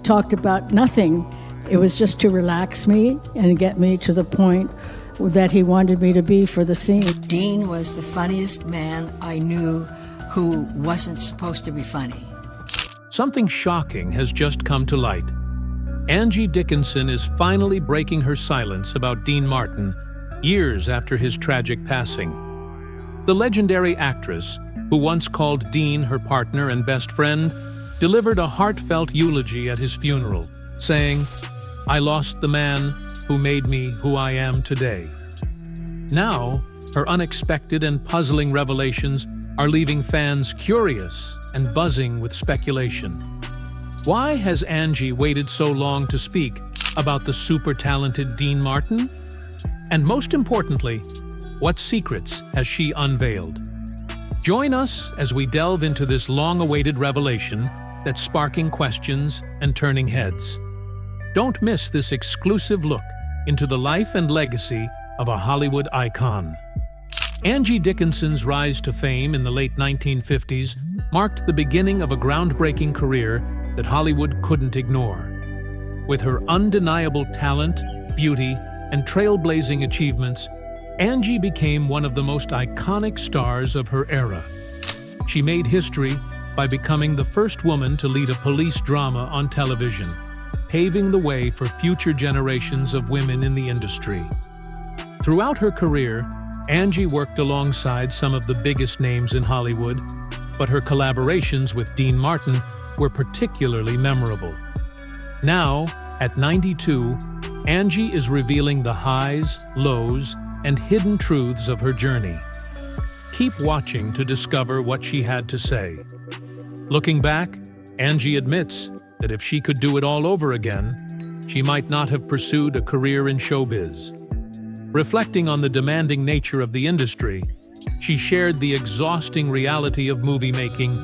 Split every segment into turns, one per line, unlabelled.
talked about nothing. It was just to relax me and get me to the point that he wanted me to be for the scene.
Dean was the funniest man I knew who wasn't supposed to be funny.
Something shocking has just come to light. Angie Dickinson is finally breaking her silence about Dean Martin years after his tragic passing. The legendary actress, who once called Dean her partner and best friend, delivered a heartfelt eulogy at his funeral, saying, "I lost the man who made me who I am today." Now, her unexpected and puzzling revelations are leaving fans curious and buzzing with speculation. Why has Angie waited so long to speak about the super-talented Dean Martin? And most importantly, what secrets has she unveiled? Join us as we delve into this long-awaited revelation that's sparking questions and turning heads. Don't miss this exclusive look into the life and legacy of a Hollywood icon. Angie Dickinson's rise to fame in the late 1950s marked the beginning of a groundbreaking career that Hollywood couldn't ignore. With her undeniable talent, beauty, and trailblazing achievements, Angie became one of the most iconic stars of her era. She made history by becoming the first woman to lead a police drama on television, paving the way for future generations of women in the industry. Throughout her career, Angie worked alongside some of the biggest names in Hollywood, but her collaborations with Dean Martin were particularly memorable. Now, at 92, Angie is revealing the highs, lows, and hidden truths of her journey. Keep watching to discover what she had to say. Looking back, Angie admits that if she could do it all over again, she might not have pursued a career in showbiz. Reflecting on the demanding nature of the industry, she shared the exhausting reality of movie making,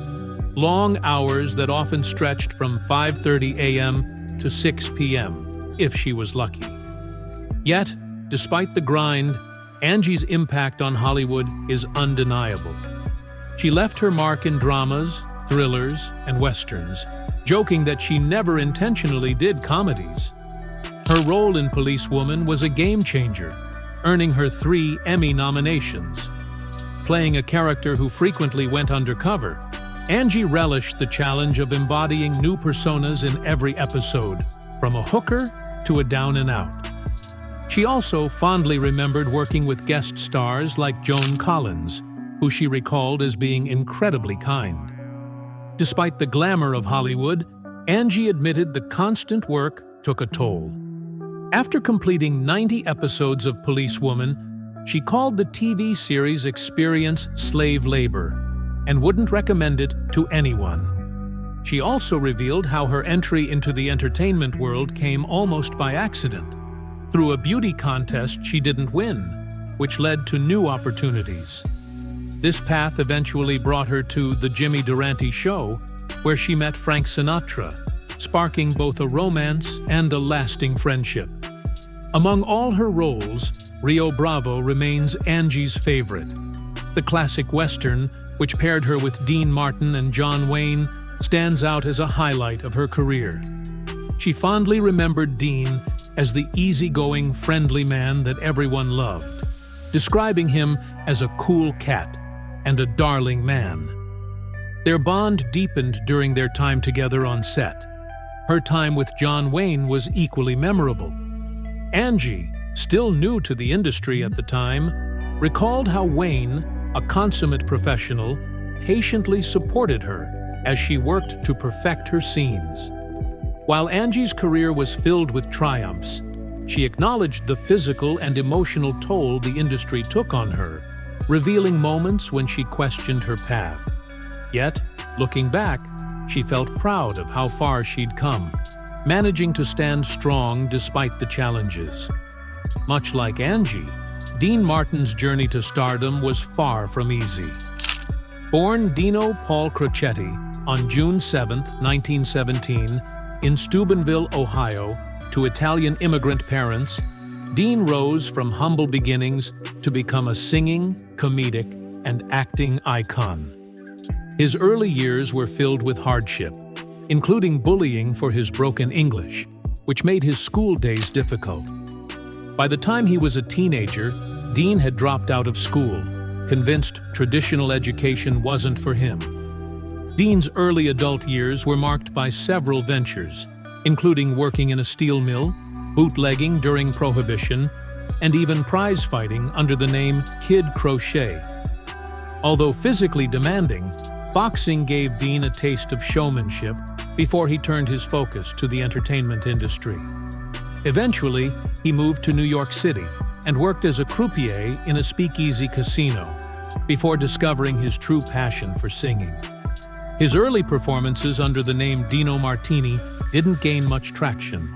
long hours that often stretched from 5:30 a.m. to 6 p.m., if she was lucky. Yet, despite the grind, Angie's impact on Hollywood is undeniable. She left her mark in dramas, thrillers, and westerns, joking that she never intentionally did comedies. Her role in Policewoman was a game-changer, earning her 3 Emmy nominations. Playing a character who frequently went undercover, Angie relished the challenge of embodying new personas in every episode, from a hooker to a down-and-out. She also fondly remembered working with guest stars like Joan Collins, who she recalled as being incredibly kind. Despite the glamour of Hollywood, Angie admitted the constant work took a toll. After completing 90 episodes of Policewoman, she called the TV series experience slave labor and wouldn't recommend it to anyone. She also revealed how her entry into the entertainment world came almost by accident, through a beauty contest she didn't win, which led to new opportunities. This path eventually brought her to The Jimmy Durante Show, where she met Frank Sinatra, sparking both a romance and a lasting friendship. Among all her roles, Rio Bravo remains Angie's favorite. The classic Western, which paired her with Dean Martin and John Wayne, stands out as a highlight of her career. She fondly remembered Dean as the easygoing, friendly man that everyone loved, describing him as a cool cat and a darling man. Their bond deepened during their time together on set. Her time with John Wayne was equally memorable. Angie, still new to the industry at the time, recalled how Wayne, a consummate professional, patiently supported her as she worked to perfect her scenes. While Angie's career was filled with triumphs, she acknowledged the physical and emotional toll the industry took on her, revealing moments when she questioned her path. Yet, looking back, she felt proud of how far she'd come, managing to stand strong despite the challenges. Much like Angie, Dean Martin's journey to stardom was far from easy. Born Dino Paul Crocetti on June 7, 1917, in Steubenville, Ohio, to Italian immigrant parents, Dean rose from humble beginnings to become a singing, comedic, and acting icon. His early years were filled with hardship. including bullying for his broken English, which made his school days difficult. By the time he was a teenager, Dean had dropped out of school, convinced traditional education wasn't for him. Dean's early adult years were marked by several ventures, including working in a steel mill, bootlegging during Prohibition, and even prize fighting under the name Kid Crochet. Although physically demanding, boxing gave Dean a taste of showmanship before he turned his focus to the entertainment industry. Eventually, he moved to New York City and worked as a croupier in a speakeasy casino before discovering his true passion for singing. His early performances under the name Dino Martini didn't gain much traction,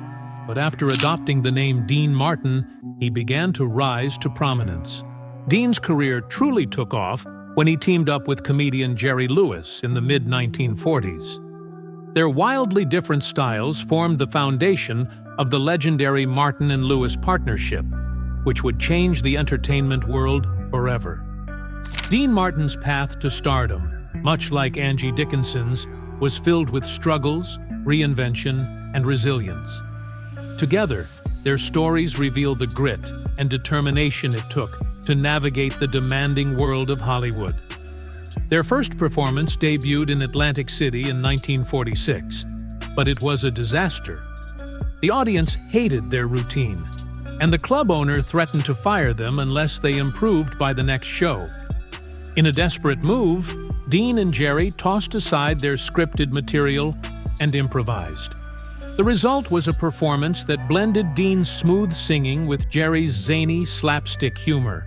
but after adopting the name Dean Martin, he began to rise to prominence. Dean's career truly took off when he teamed up with comedian Jerry Lewis in the mid-1940s. Their wildly different styles formed the foundation of the legendary Martin and Lewis partnership, which would change the entertainment world forever. Dean Martin's path to stardom, much like Angie Dickinson's, was filled with struggles, reinvention, and resilience. Together, their stories reveal the grit and determination it took to navigate the demanding world of Hollywood. Their first performance debuted in Atlantic City in 1946, but it was a disaster. The audience hated their routine, and the club owner threatened to fire them unless they improved by the next show. In a desperate move, Dean and Jerry tossed aside their scripted material and improvised. The result was a performance that blended Dean's smooth singing with Jerry's zany slapstick humor,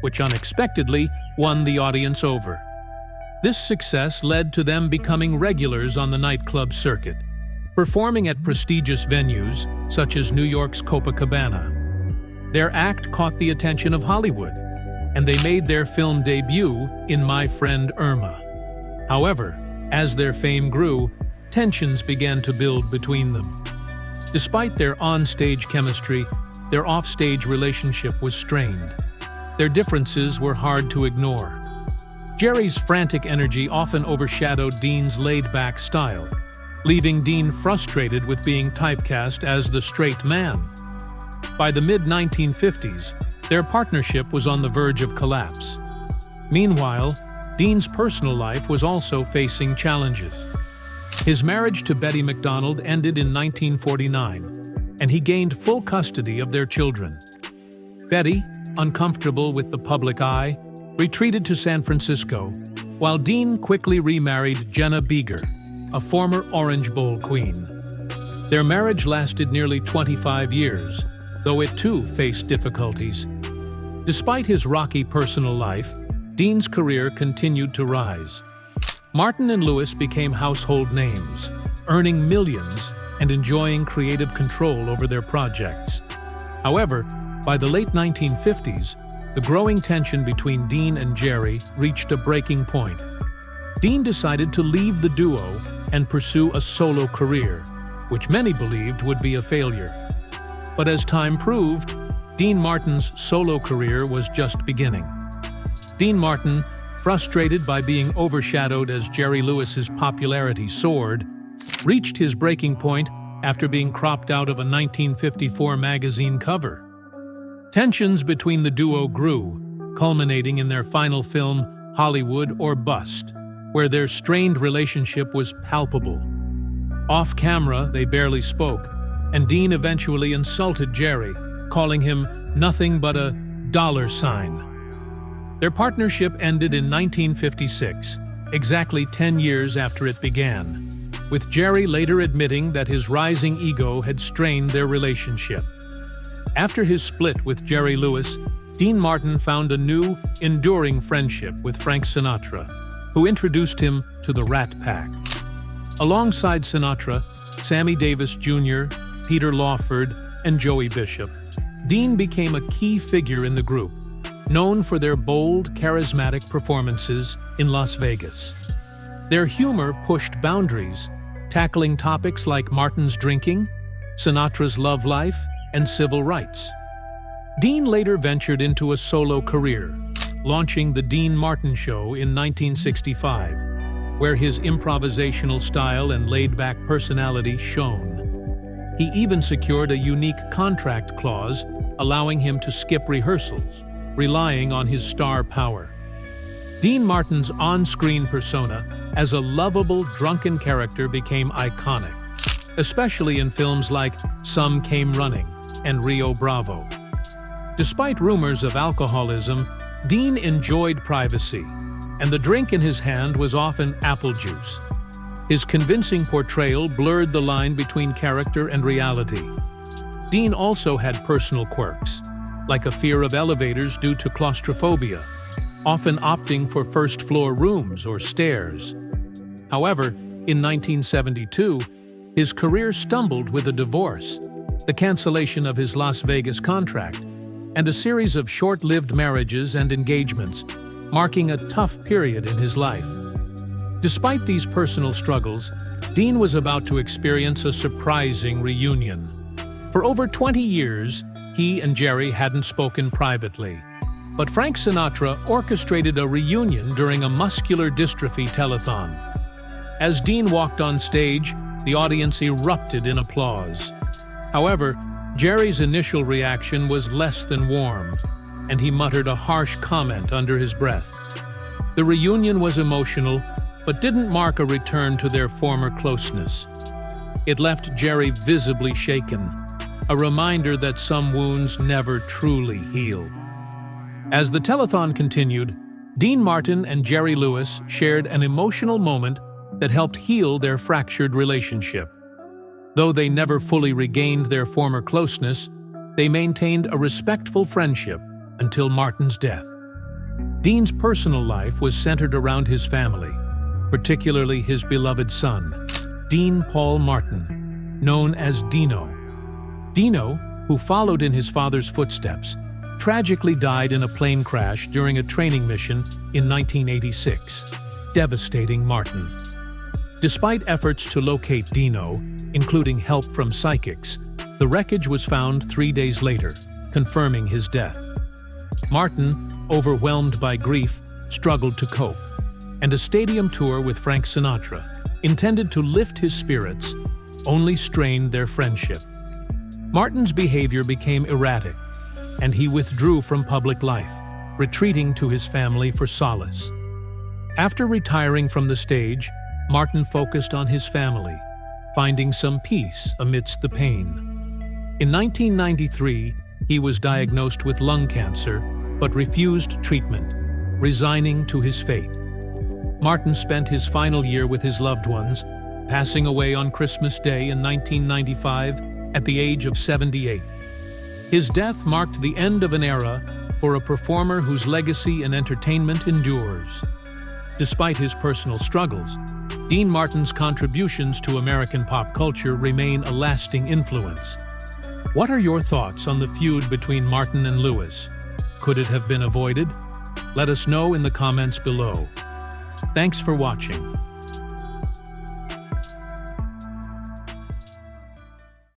which unexpectedly won the audience over. This success led to them becoming regulars on the nightclub circuit, performing at prestigious venues such as New York's Copacabana. Their act caught the attention of Hollywood, and they made their film debut in My Friend Irma. However, as their fame grew, tensions began to build between them. Despite their on-stage chemistry, their off-stage relationship was strained. Their differences were hard to ignore. Jerry's frantic energy often overshadowed Dean's laid-back style, leaving Dean frustrated with being typecast as the straight man. By the mid-1950s, their partnership was on the verge of collapse. Meanwhile, Dean's personal life was also facing challenges. His marriage to Betty McDonald ended in 1949, and he gained full custody of their children. Betty, uncomfortable with the public eye, retreated to San Francisco, while Dean quickly remarried Jenna Beeger, a former Orange Bowl queen. Their marriage lasted nearly 25 years, though it too faced difficulties. Despite his rocky personal life, Dean's career continued to rise. Martin and Lewis became household names, earning millions and enjoying creative control over their projects. However, by the late 1950s, the growing tension between Dean and Jerry reached a breaking point. Dean decided to leave the duo and pursue a solo career, which many believed would be a failure. But as time proved, Dean Martin's solo career was just beginning. Dean Martin, frustrated by being overshadowed as Jerry Lewis's popularity soared, reached his breaking point after being cropped out of a 1954 magazine cover. Tensions between the duo grew, culminating in their final film, Hollywood or Bust, where their strained relationship was palpable. Off-camera, they barely spoke, and Dean eventually insulted Jerry, calling him nothing but a dollar sign. Their partnership ended in 1956, exactly 10 years after it began, with Jerry later admitting that his rising ego had strained their relationship. After his split with Jerry Lewis, Dean Martin found a new, enduring friendship with Frank Sinatra, who introduced him to the Rat Pack. Alongside Sinatra, Sammy Davis Jr., Peter Lawford, and Joey Bishop, Dean became a key figure in the group, known for their bold, charismatic performances in Las Vegas. Their humor pushed boundaries, tackling topics like Martin's drinking, Sinatra's love life, and civil rights. Dean later ventured into a solo career, launching The Dean Martin Show in 1965, where his improvisational style and laid-back personality shone. He even secured a unique contract clause, allowing him to skip rehearsals, relying on his star power. Dean Martin's on-screen persona as a lovable, drunken character became iconic, especially in films like Some Came Running and Rio Bravo. Despite rumors of alcoholism, Dean enjoyed privacy, and the drink in his hand was often apple juice. His convincing portrayal blurred the line between character and reality. Dean also had personal quirks, like a fear of elevators due to claustrophobia, often opting for first-floor rooms or stairs. However, in 1972, his career stumbled with a divorce, the cancellation of his Las Vegas contract, and a series of short-lived marriages and engagements, marking a tough period in his life. Despite these personal struggles, Dean was about to experience a surprising reunion. For over 20 years, he and Jerry hadn't spoken privately. But Frank Sinatra orchestrated a reunion during a muscular dystrophy telethon. As Dean walked on stage, the audience erupted in applause. However, Jerry's initial reaction was less than warm, and he muttered a harsh comment under his breath. The reunion was emotional, but didn't mark a return to their former closeness. It left Jerry visibly shaken, a reminder that some wounds never truly heal. As the telethon continued, Dean Martin and Jerry Lewis shared an emotional moment that helped heal their fractured relationship. Though they never fully regained their former closeness, they maintained a respectful friendship until Martin's death. Dean's personal life was centered around his family, particularly his beloved son, Dean Paul Martin, known as Dino. Dino, who followed in his father's footsteps, tragically died in a plane crash during a training mission in 1986, devastating Martin. Despite efforts to locate Dino, including help from psychics, the wreckage was found 3 days later, confirming his death. Martin, overwhelmed by grief, struggled to cope, and a stadium tour with Frank Sinatra, intended to lift his spirits, only strained their friendship. Martin's behavior became erratic, and he withdrew from public life, retreating to his family for solace. After retiring from the stage, Martin focused on his family, finding some peace amidst the pain. In 1993, he was diagnosed with lung cancer, but refused treatment, resigning to his fate. Martin spent his final year with his loved ones, passing away on Christmas Day in 1995 at the age of 78. His death marked the end of an era for a performer whose legacy in entertainment endures. Despite his personal struggles, Dean Martin's contributions to American pop culture remain a lasting influence. What are your thoughts on the feud between Martin and Lewis? Could it have been avoided? Let us know in the comments below. Thanks for watching.